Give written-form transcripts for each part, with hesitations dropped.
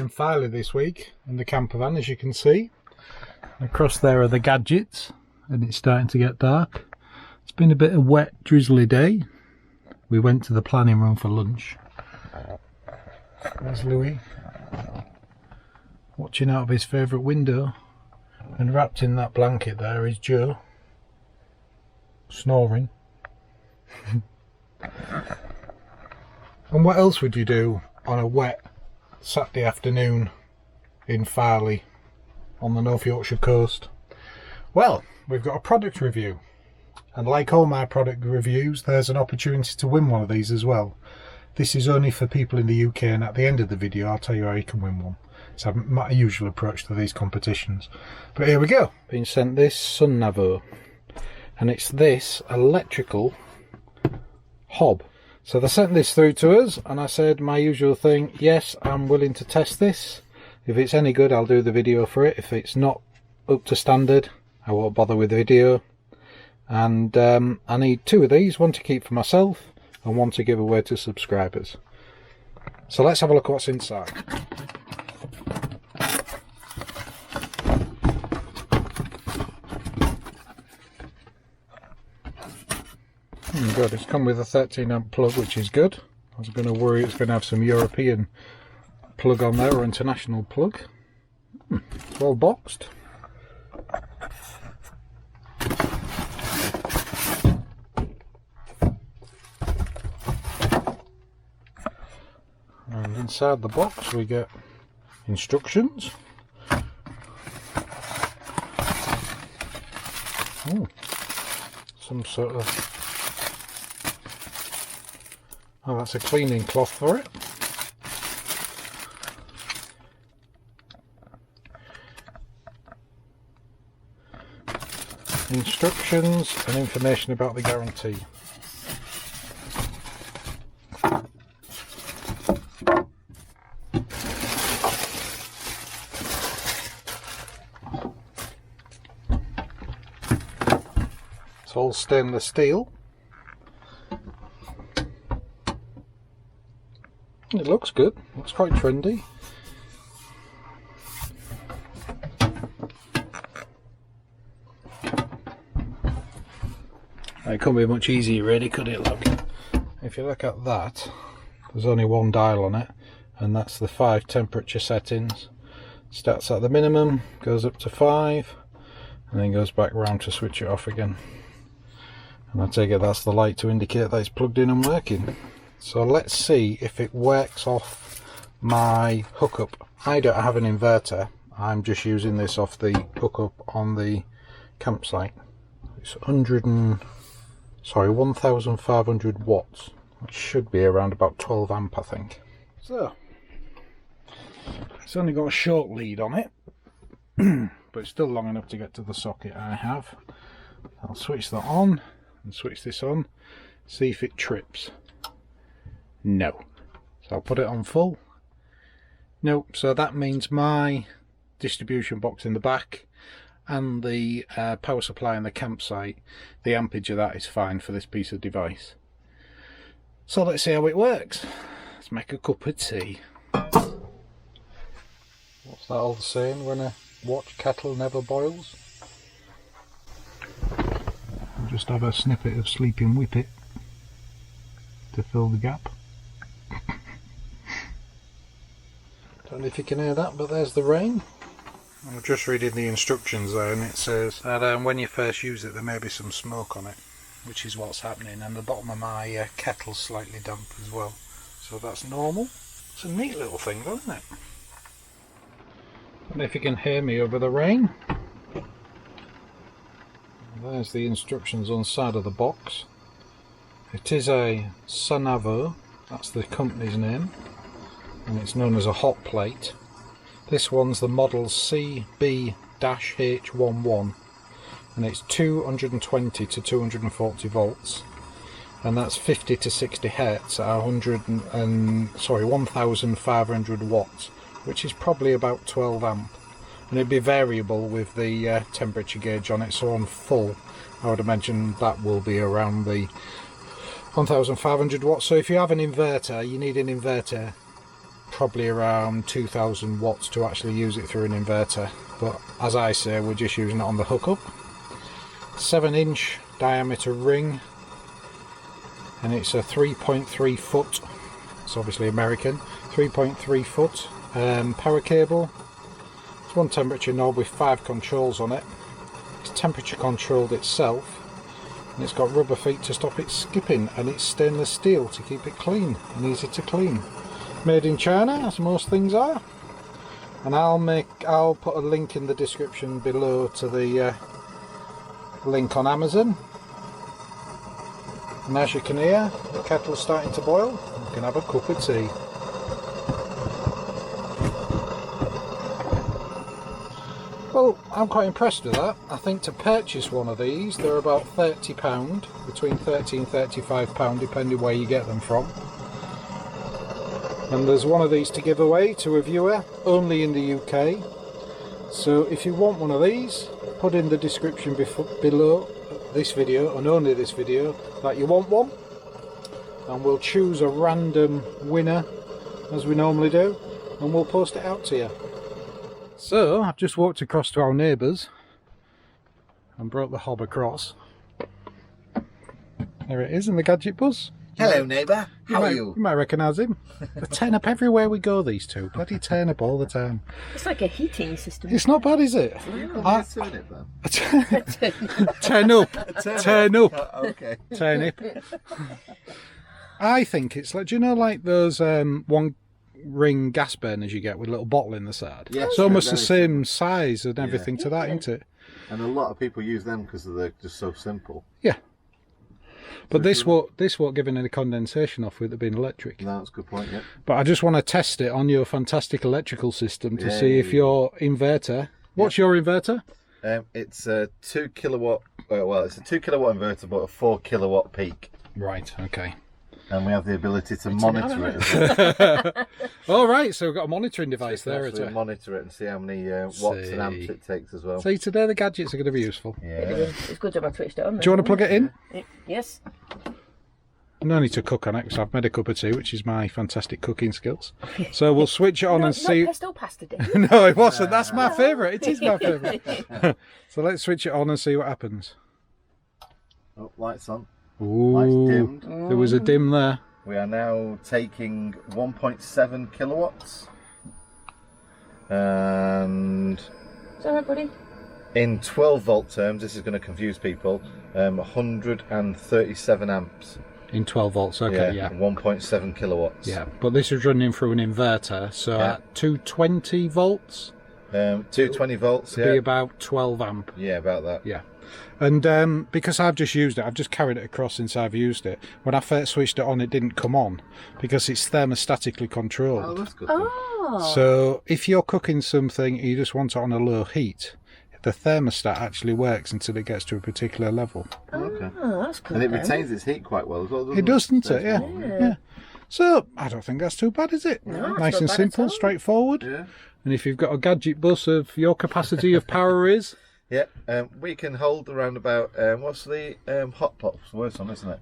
in Filey this week in the camper van, as you can see. Across there are the gadgets, and it's starting to get dark. It's been a bit of a wet, drizzly day. We went to the planning room for lunch. There's Louis, watching out of his favourite window, and wrapped in that blanket there is Joe, snoring. And what else would you do on a wet Saturday afternoon in Farley on the North Yorkshire coast? Well, we've got a product review, and like all my product reviews, there's an opportunity to win one of these as well. This is only for people in the UK, and at the end of the video I'll tell you how you can win one. It's my usual approach to these competitions. But here we go. Been sent this SUNAVO, and it's this electrical hob. So they sent this through to us, and I said my usual thing, yes, I'm willing to test this. If it's any good, I'll do the video for it. If it's not up to standard, I won't bother with the video. And I need 2 of these, one to keep for myself and one to give away to subscribers. So let's have a look at what's inside. Good, it's come with a 13 amp plug, which is good. I was going to worry it's going to have some European plug on there, or international plug. It's well boxed. And inside the box we get instructions. Oh, some sort of... Oh, that's a cleaning cloth for it. Instructions and information about the guarantee. It's all stainless steel. It looks good, looks quite trendy. It couldn't be much easier really, could it? Look, if you look at that, there's only one dial on it, and that's the 5 temperature settings. Starts at the minimum, goes up to 5, and then goes back round to switch it off again. And I take it that's the light to indicate that it's plugged in and working. So let's see if it works off my hookup. I don't have an inverter, I'm just using this off the hookup on the campsite. It's 1500 watts, which should be around about 12 amp I think. So it's only got a short lead on it, but it's still long enough to get to the socket I have. I'll switch that on and switch this on, see if it trips. No. So I'll put it on full. Nope. So that means my distribution box in the back and the power supply in the campsite, the ampage of that is fine for this piece of device. So let's see how it works. Let's make a cup of tea. What's that old saying, when a watch kettle never boils? I'll just have a snippet of Sleeping Whippet to fill the gap. Don't know if you can hear that, but there's the rain. I'm just reading the instructions there, and it says that when you first use it there may be some smoke on it, which is what's happening, and the bottom of my kettle's slightly damp as well, so that's normal. It's a neat little thing though, isn't it? I don't know if you can hear me over the rain. There's the instructions on the side of the box. It is a SUNAVO, that's the company's name, and it's known as a hot plate. This one's the model CB-H11, and it's 220 to 240 volts, and that's 50 to 60 hertz at 1500 watts, which is probably about 12 amp, and it'd be variable with the temperature gauge on it. So on full I would imagine that will be around the 1500 watts. So if you have an inverter, you need an inverter probably around 2000 watts to actually use it through an inverter, but as I say, we're just using it on the hookup. 7-inch diameter ring, and it's a 3.3 foot, it's obviously American, 3.3 foot power cable. It's one temperature knob with 5 controls on it. It's temperature controlled itself, and it's got rubber feet to stop it skipping, and it's stainless steel to keep it clean and easy to clean. Made in China, as most things are. And I'll put a link in the description below to the link on Amazon. And as you can hear, the kettle's starting to boil. You can have a cup of tea. Well, I'm quite impressed with that. I think to purchase one of these, they're about £30, between £30 and £35, depending where you get them from. And there's one of these to give away to a viewer, only in the UK. So if you want one of these, put in the description below this video, and only this video, that you want one. And we'll choose a random winner, as we normally do, and we'll post it out to you. So, I've just walked across to our neighbours and brought the hob across. There it is in the gadget bus. Hello neighbour, how are you? You might recognise him. They turn up everywhere we go, these two. Bloody turn up all the time. It's like a heating system. It's not bad, is it? Turn it then. Turn up. Turn up. Okay. Turn up. I think it's like, do you know like those one ring gas burners you get with a little bottle in the side? Yes, it's almost the same size and everything to that, Yeah. isn't it? And a lot of people use them because they're just so simple. Yeah. But this won't give any condensation off with it being electric. No, that's a good point, yeah. But I just want to test it on your fantastic electrical system to see if your inverter... What's your inverter? It's a 2 kilowatt, well, it's a 2 kilowatt inverter, but a 4 kilowatt peak. Right, okay. And we have the ability to monitor it as well. All right, so we've got a monitoring device there. Actually monitor it and see how many watts and amps it takes as well. See, today the gadgets are going to be useful. Yeah. It's good job I switched it on. Do you want to plug it in? Yes. No need to cook on it because I've made a cup of tea, which is my fantastic cooking skills. So we'll switch it on and see. Not pesto pasta, did No, it wasn't. That's my favourite. It is my favourite. So let's switch it on and see what happens. Oh, lights on. Ooh, Lights dimmed. there was a dim there. We are now taking 1.7 kilowatts. And Is that right, buddy? in 12 volt terms, this is going to confuse people, 137 amps. In 12 volts, okay, yeah. 1.7 kilowatts. Yeah, but this is running through an inverter, so at 220 volts, 220 volts, it'd be about 12 amp. Yeah, about that. Yeah. And because I've just used it, I've just carried it across since I've used it. When I first switched it on, it didn't come on because it's thermostatically controlled. Oh, that's good. Oh. So if you're cooking something, you just want it on a low heat, the thermostat actually works until it gets to a particular level. Okay. Oh, that's good. And it then. retains its heat quite well as well, doesn't It does, doesn't it? Stays Yeah. warm, Yeah. So I don't think that's too bad, is it? No, it's Nice not and bad at simple, all. straightforward. Yeah. And if you've got a gadget bus of your capacity of power is, Yeah, we can hold around about, what's the hot pot's worse on, isn't it?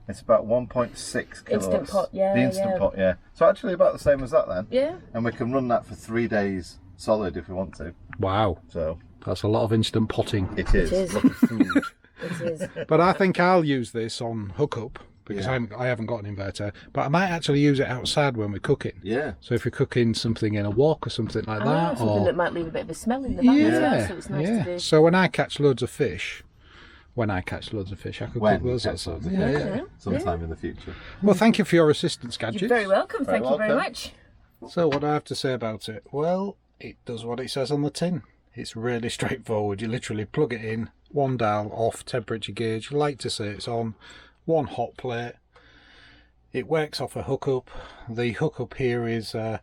It's about 1.6 kilowatts. Instant pot, yeah, The Instant yeah. Pot, yeah. So actually about the same as that then. Yeah. And we can run that for 3 days solid if we want to. wow, So that's a lot of instant potting. it is. It is. Look at food. It is. But I think I'll use this on hookup because Yeah. I haven't got an inverter. But I might actually use it outside when we're cooking. Yeah. So if you're cooking something in a wok or something like that, Something or that might leave a bit of a smell in the back as well, so it's nice to do. So when I catch loads of fish, I could cook those we outside. catch Yeah. those, Okay. sometime in the future. Well, thank you for your assistance, Gadget. You're very welcome. Very Thank you very welcome. much. So what do I have to say about it? Well, it does what it says on the tin. It's really straightforward. You literally plug it in, one dial off, temperature gauge, light to say it's on, one hot plate. It works off a hookup. The hookup here is, I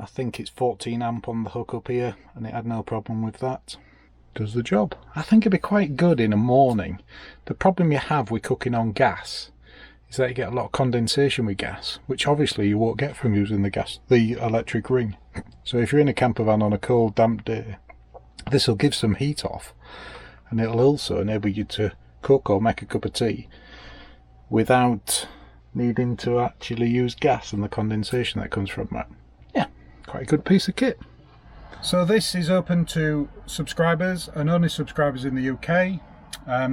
think it's 14 amp on the hookup here, and it had no problem with that. Does the job. I think it'd be quite good in a morning. The problem you have with cooking on gas is that you get a lot of condensation with gas, which obviously you won't get from using the electric ring. So if you're in a camper van on a cold, damp day, this will give some heat off, and it'll also enable you to cook or make a cup of tea without needing to actually use gas and the condensation that comes from that. quite a good piece of kit. So this is open to subscribers and only subscribers in the UK.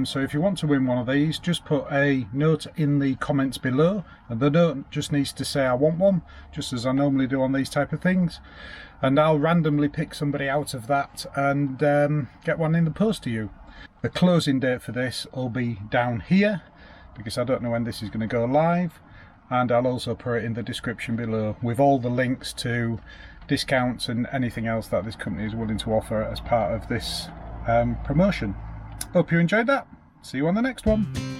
So if you want to win one of these, just put a note in the comments below, and the note just needs to say I want one, just as I normally do on these type of things, and I'll randomly pick somebody out of that and get one in the post to you. The closing date for this will be down here, because I don't know when this is going to go live, and I'll also put it in the description below with all the links to discounts and anything else that this company is willing to offer as part of this promotion. Hope you enjoyed that. See you on the next one.